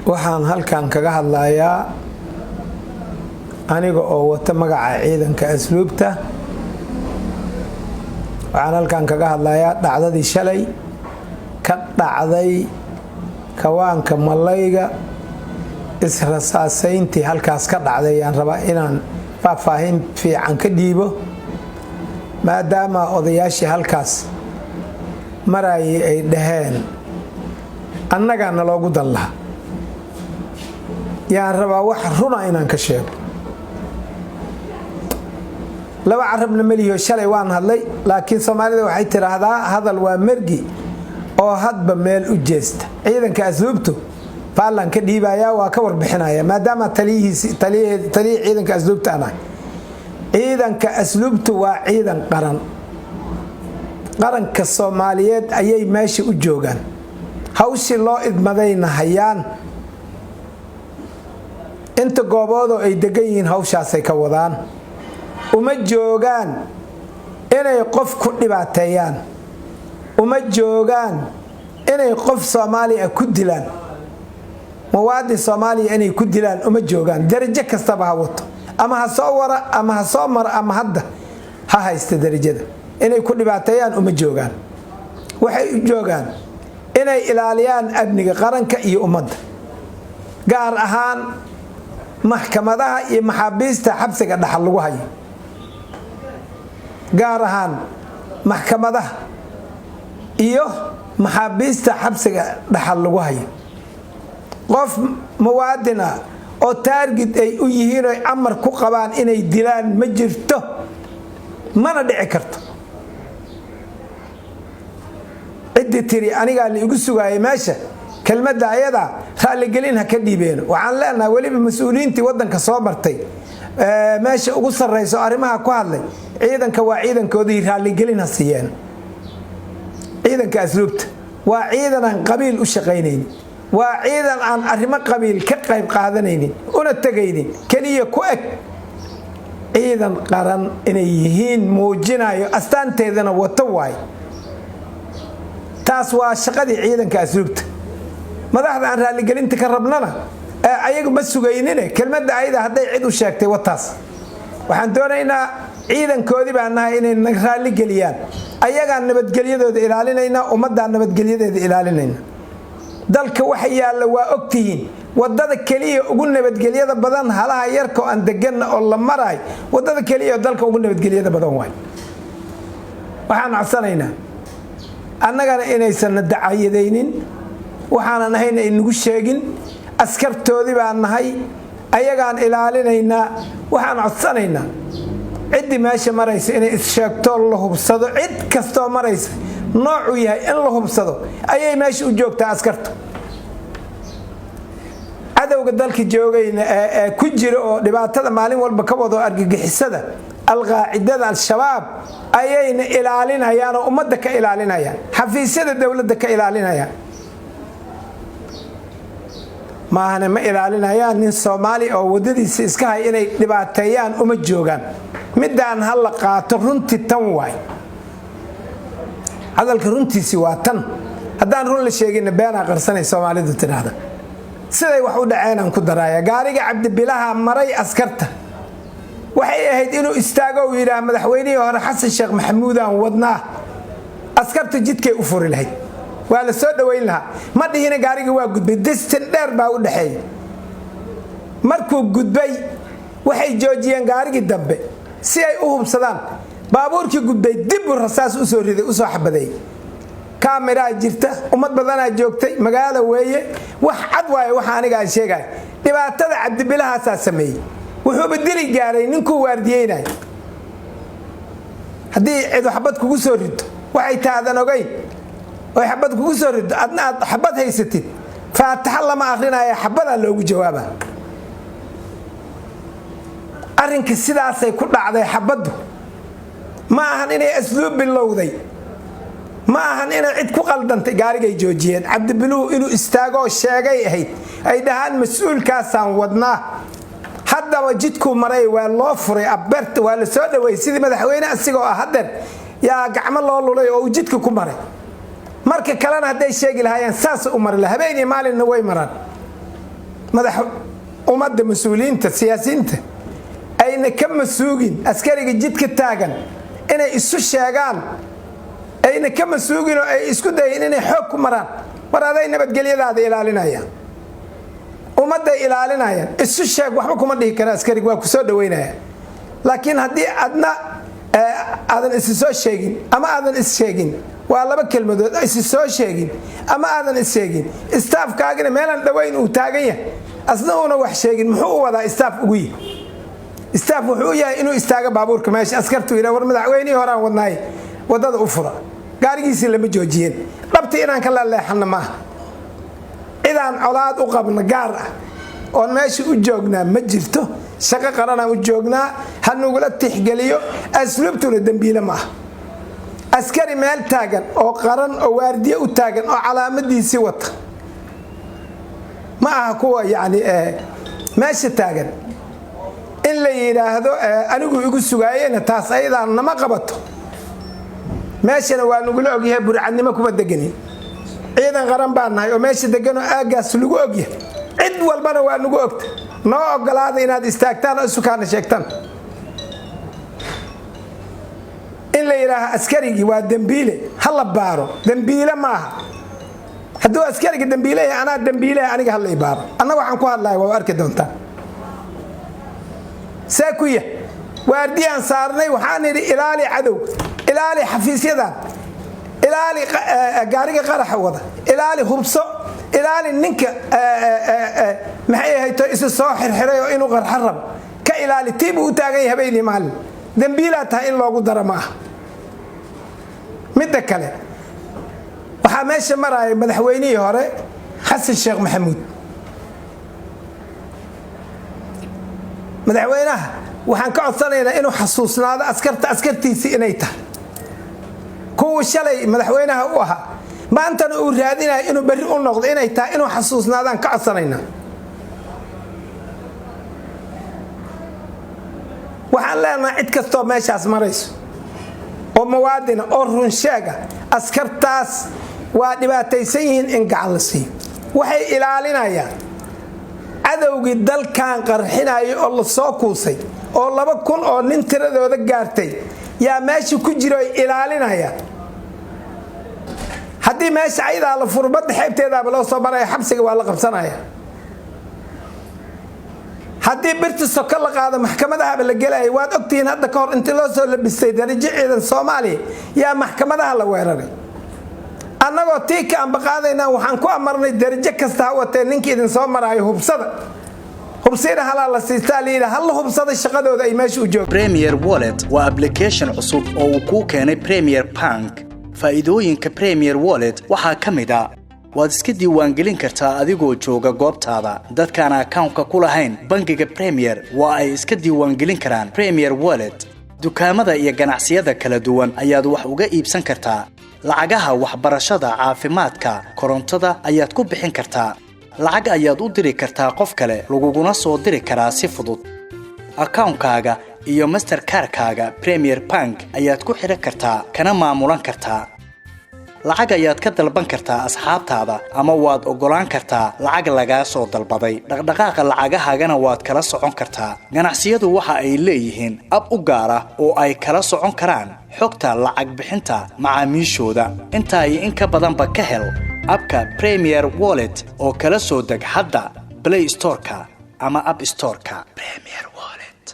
waxaan halkan kaga hadlayaa aniga oo wata magaca ciidanka asluubta. waxaan halkan kaga hadlayaa dhacdadii shalay ka dhacday kawaanka malayga israsaasayntii halkaas ka dhacday aan rabaa inaan faahfaahin fiican ka dhiibo maadaama odayaashii halkaas marayay ay dhaheen annagana loogu dan lahaa. yaan rabaa wax runa inaan ka sheego. laba carabna maliyo shalay waan hadlay, laakiin Soomaalida waxay tiraahdaa hadal waa mergi oo hadba meel u jeesta. ciidanka asluubtu faalan ka dhiibaya waa ka warbixinaya maadaama taliye ciidanka asluubta ana. ciidanka asluubtu waa ciidan qaranka Soomaaliyeed ayay meesha u joogaan. hawshii loo idmadayna hayaan inta gooboodo ay degan yihiin hawshaasay ka wadaan. uma joogaan inay qof ku dhibaateeyaan, uma joogaan inay qof Soomaali ah ku dilaan, muwaadin Soomaali inay ku dilaan uma joogaan. darajo kastaba ha wato, ama ha soo wara ama ha soo mar ama hadda ha haysta darajada, inay ku dhibaateeyaan uma joogaan. waxay u joogaan inay ilaaliyaan amniga qaranka iyo ummadda, gaar ahaan maxkamadaha iyo maxaabiista xabsiga dhaxal lagu hayo. gaar ahaan maxkamadaha iyo maxaabiista xabsiga dhaxal lagu hayo. qof muwaadin ah oo taarget ay u yihiin oo amar ku qabaan inay dilaan ma jirto, mana dhici karto. ciddi tiri aniga la igu sugaayay meesha kelmadda ayada raali gelin ha ka dhiibeen. waxaan leenahay waliba mas'uuliyiintii wadanka soo martay meesha ugu sareyso arrimaha ku hadlay, ciidanka waa ciidankoodii raali gelin ha siiyeen. ciidanka asluubta waa ciidan aan qabiil u shaqaynaynin, waa ciidan aan arrimo qabiil ka qayb qaadanaynin una tagaynin, kaliya ku eg ciidan qaran inay yihiin muujinayo astaanteedana wato waay. taas waa shaqadii ciidanka asluubta. madaxda aan raali gelinta ka rabnana ayagu ma sugaynine kelmadda ayada hadday cid u sheegtay wataas. waxaan doonaynaa ciidankoodii baan nahay inay naga raali geliyaan. ayagaan nabadgelyadooda ilaalinaynaa, ummadaan nabadgelyadeeda ilaalinayna. dalka waxa yaalla waa ogtihiin, wadada kaliya ugu nabadgelyada badan halaha yarka oo aan deganna oo la maray, wadada kaliya dalka ugu nabadgelyada badan waay. waxaan codsanaynaa annagana inaysan dacayadaynin, waxaanan ahayn ay nagu sheegin. askartoodii baan nahay, ayagaan ilaalinaynaa. waxaan codsanaynaa ciddii meesha maraysa inay is-sheegto la hubsado. cid kastoo maraysa noocuu yahay in la hubsado ayay meesha u joogtaa askartu. cadowga dalka joogayna ee ku jira oo dhibaatada maalin walba ka wado argagixisada alqaacidada al-shabaab ayayna ilaalinayaan oo ummadda ka ilaalinayaan, xafiisyada dowladda ka ilaalinayaan. maahane ma ilaalinayaan nin Soomaali oo wadadiisa iska hay inay dhibaateeyaan uma joogaan. midaan hal la qaato runtii tan waay. hadalka runtiisi waa tan. haddaan run la sheegin been qarsanay Soomaalidu tiraahdo. siday wax u dhaceen aan ku daraaya. gaariga Cabdibilaha maray askarta waxay ahayd inuu istaago oo yiraahdo madaxweynihii hore Xasan Sheekh Maxamuud aan wadnaa. askarta jidkay u furi lahayd, waa la soo dhaweyn lahaa. ma dhihina gaariga waa gudbay, distan dheer baa u dhaxeeyay. markuu gudbay waxay joojiyeen gaarigii dambe si ay u hubsadaan. baabuurkii gudbay dib u rasaas u soo riday, u soo xabaday. kaamira jirta, ummad badanaa joogtay, magaalo weeye. wax cad waaye waxa aniga aan sheegay. dhibaatada Cabdibilaha sameeyay wuxuu bedeli gaaray ninkuu waardiyeynay. haddii cid xabad kugu soo rido waxay taadan ogeyn oo xabad kugu soo rido adna aad xabad haysatid, faataxa lama akhrinayo, xabada loogu jawaaba. arrinka sidaasay ku dhacday. xabadu ma ahan inay asluub bilowday, ma ahan inay cid ku qaldantay. gaarigay joojiyeen. Cabdibiluhu inuu istaago sheegay ahayd, ay dhahaan mas'uulkaasaan wadnaa. haddaba jidkuu maray waa loo furay, abeerta waa la soo dhaweeyay sidii madaxweyne asigoo ah. hadeer yaa gacmo loo lulay oo jidka ku maray. marka kalena haday sheegi lahaayeen saas u maray habeen iyo maalin way maraan. madax ummadda mas'uuliyiinta siyaasiyiinta ayna ka masuugin askariga jidka taagan inay isu sheegaan ayna ka masuugin oo ay isku dayeen inay xoog ku maraan waraday nabadgelyadaada ilaalinayaan ummadda ilaalinayaan isu sheeg waxba kuma dhihi kara askariga waa ku soo dhaweynaya laakiin haddii adna aadan is soo sheegin ama aadan is sheegin waa laba kelmadood is soo sheegin ama aadan is sheegin staafkaagina meelan dhaweyn uu taagan yahay asna una wax sheegin muxuu wadaa staaf ugu yahay staaf wuxuu yahay inuu istaaga baabuurka meesha askartu ila war madaxweynaha horaan wadnaay wadada u fura gaarigiisa lama joojiyeen dhabti inaan ka leexana ma idaan colaad u qabna gaar ah oo meesha u joognaa ma jirto shaqo qarana u joognaa hanugula tixgeliyo asluubtuna dambiile ma askari meel taagan oo qaran oo waardiye u taagan oo calaamadiisi wata ma aha kuwa yani meesha taagan in la yiraahdo anigu igu sugaayeen taas ayadaan nama qabato meeshana waa nugula ogyahay burcadnimo kuma deganin ciidan qaran baan nahay oo meesha degan oo aagaas lagu ogyahay cid walbana waa nagu ogta noo ogolaada inaad istaagtaan oo sukaana sheegtaan in la yiraahdo askarigi waa dambiile hala baaro dambiile ma aha hadduu askariga dambiile ana dambiile aniga hala baaro anna waxaan ku hadlaay waa arki doontaa ساكوية وارديان صارني وحاني إلالي عدو إلالي حفيسيدا إلالي قارقة قرح وضع إلالي هربصو إلالي ننك محيه هيتو إسو صاحر حريو إنو غر حرب كإلالي تيبو تاقي هبيني مال دنبيلاتها إن لوغو درماه مدكالي وحاميش مراي مدحويني هوري حسن الشيخ محمود madaxweynaha waxaan ka codsanaynaa inuu xasuusnaado askartiisa inay tahay kuwa shalay madaxweynaha u ahaa maantana uu raadinayo inuu bari u noqdo inay tahay inuu xasuusnaadaan ka codsanaynaa waxaan leenahay cid kastoo meeshaas marayso oo muwaadina oo run sheega askartaas waa dhibaataysan yihiin in gacan la siiyo waxay ilaalinayaan cadowgii dalkan qarxinayo oo la soo kuusay oo 2000 oo nin tiradooda gaartay yaa meesha ku jiro ilaalinaya haddii meesha ayda la furbad xeebteeda loo soo baray xabsiga waa la qabsanaya haddii birta sokol la qaado maxkamadaha la galay waad ogtiin hadda ka hor inta loo soo labistay darajo ciidan Soomaaliya yaa maxkamadaha la weeraray annagoo tiika aan baqaadayna waxaan ku amarnay darajo kasta watay ninkii idin soo maraayo hubsada halal la siistaaliina hal hubsada shaqadooda ay meesha u joogto Premier Wallet waa application cusub oo uu ku keenay Premier Bank faa'iidooyinka Premier Wallet waxaa kamid ah waad iska diiwaangelin kartaa adigoo jooga goobtaada dadkaan account-ka ku lahayn bangiga Premier waa ay iska diiwaangelin karaan Premier Wallet dukaamada iyo ganacsiyada kala duwan ayaad wax uga iibsan kartaa lacagaha waxbarashada caafimaadka korontada ayaad ku bixin kartaa lacag ayaad u diri kartaa qof kale laguguna soo diri karaa si fudud account-kaaga iyo Mastercard-kaaga Premier Bank ayaad ku xiran kartaa kana maamulan kartaa lacag ayaad ka dalban kartaa asxaabtaada ama waad ogolaan kartaa lacag laga soo dalbaday dhaqdhaqaaqa lacagahaagana waad kala socon kartaa ganacsiyadu waxa ay leeyihiin ab u gaar ah oo ay kala socon karaan xogta lacag bixinta macaamiishooda inta ay in ka badanba ka hel abka Premier Wallet oo kala soo deg hadda Play Store-ka ama App Store-ka Premier